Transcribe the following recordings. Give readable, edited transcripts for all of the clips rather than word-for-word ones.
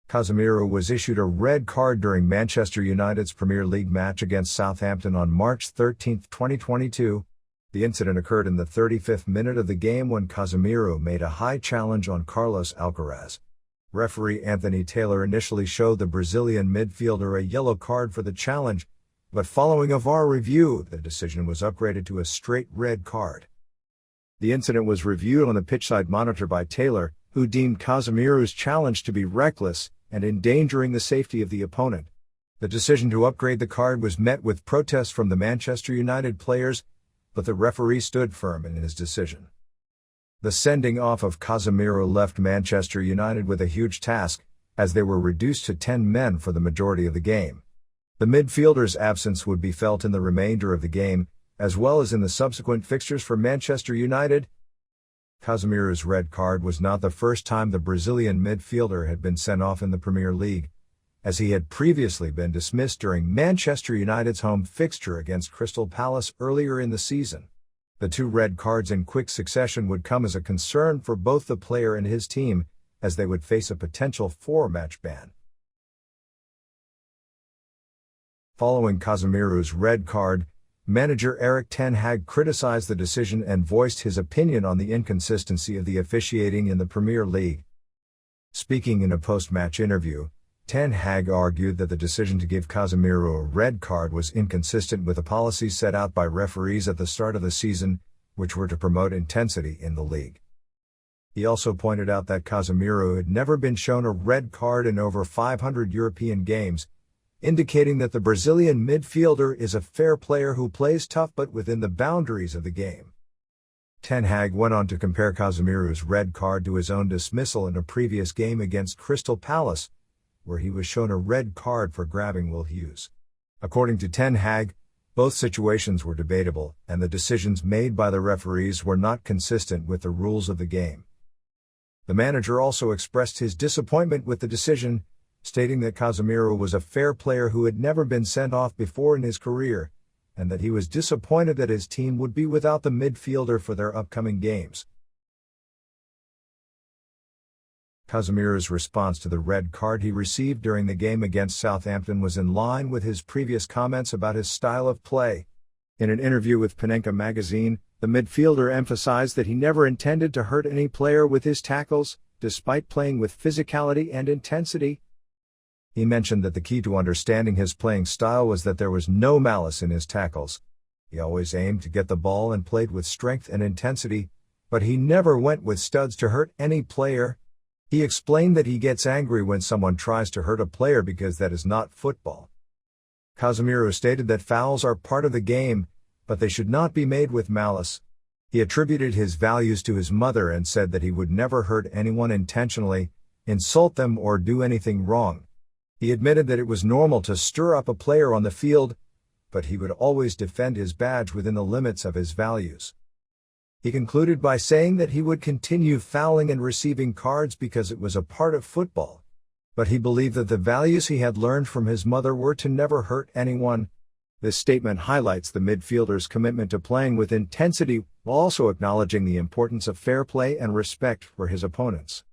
Casemiro was issued a red card during Manchester United's Premier League match against Southampton on March 13, 2022. The incident occurred in the 35th minute of the game when Casemiro made a high challenge on Carlos Alcaraz. Referee Anthony Taylor initially showed the Brazilian midfielder a yellow card for the challenge, but following a VAR review, the decision was upgraded to a straight red card. The incident was reviewed on the pitchside monitor by Taylor, who deemed Casemiro's challenge to be reckless and endangering the safety of the opponent. The decision to upgrade the card was met with protests from the Manchester United players, but the referee stood firm in his decision. The sending off of Casemiro left Manchester United with a huge task, as they were reduced to 10 men for the majority of the game. The midfielder's absence would be felt in the remainder of the game, as well as in the subsequent fixtures for Manchester United. Casemiro's red card was not the first time the Brazilian midfielder had been sent off in the Premier League, as he had previously been dismissed during Manchester United's home fixture against Crystal Palace earlier in the season. The two red cards in quick succession would come as a concern for both the player and his team, as they would face a potential 4-match ban. Following Casemiro's red card, manager Erik ten Hag criticized the decision and voiced his opinion on the inconsistency of the officiating in the Premier League. Speaking in a post-match interview, Ten Hag argued that the decision to give Casemiro a red card was inconsistent with the policies set out by referees at the start of the season, which were to promote intensity in the league. He also pointed out that Casemiro had never been shown a red card in over 500 European games, indicating that the Brazilian midfielder is a fair player who plays tough but within the boundaries of the game. Ten Hag went on to compare Casemiro's red card to his own dismissal in a previous game against Crystal Palace, where he was shown a red card for grabbing Will Hughes. According to Ten Hag, both situations were debatable, and the decisions made by the referees were not consistent with the rules of the game. The manager also expressed his disappointment with the decision, stating that Casemiro was a fair player who had never been sent off before in his career, and that he was disappointed that his team would be without the midfielder for their upcoming games. Casemiro's response to the red card he received during the game against Southampton was in line with his previous comments about his style of play. In an interview with Panenka magazine, the midfielder emphasized that he never intended to hurt any player with his tackles, despite playing with physicality and intensity. He mentioned that the key to understanding his playing style was that there was no malice in his tackles. He always aimed to get the ball and played with strength and intensity, but he never went with studs to hurt any player. He explained that he gets angry when someone tries to hurt a player because that is not football. Casemiro stated that fouls are part of the game, but they should not be made with malice. He attributed his values to his mother and said that he would never hurt anyone intentionally, insult them or do anything wrong. He admitted that it was normal to stir up a player on the field, but he would always defend his badge within the limits of his values. He concluded by saying that he would continue fouling and receiving cards because it was a part of football, but he believed that the values he had learned from his mother were to never hurt anyone. This statement highlights the midfielder's commitment to playing with intensity while also acknowledging the importance of fair play and respect for his opponents.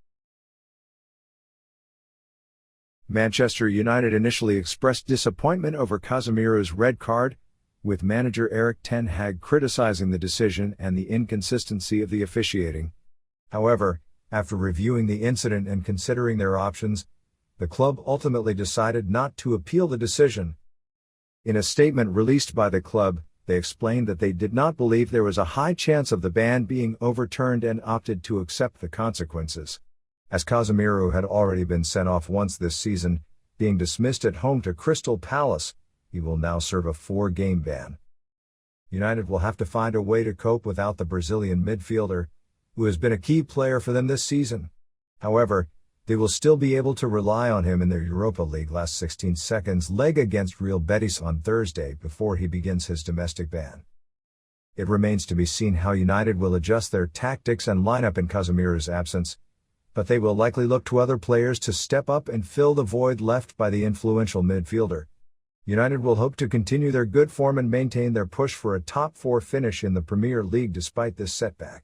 Manchester United initially expressed disappointment over Casemiro's red card, with manager Erik ten Hag criticizing the decision and the inconsistency of the officiating. However, after reviewing the incident and considering their options, the club ultimately decided not to appeal the decision. In a statement released by the club, they explained that they did not believe there was a high chance of the ban being overturned and opted to accept the consequences. As Casemiro had already been sent off once this season, being dismissed at home to Crystal Palace, he will now serve a 4-game ban. United will have to find a way to cope without the Brazilian midfielder, who has been a key player for them this season. However, they will still be able to rely on him in their Europa League last 16 seconds leg against Real Betis on Thursday before he begins his domestic ban. It remains to be seen how United will adjust their tactics and lineup in Casemiro's absence, but they will likely look to other players to step up and fill the void left by the influential midfielder. United will hope to continue their good form and maintain their push for a top 4 finish in the Premier League despite this setback.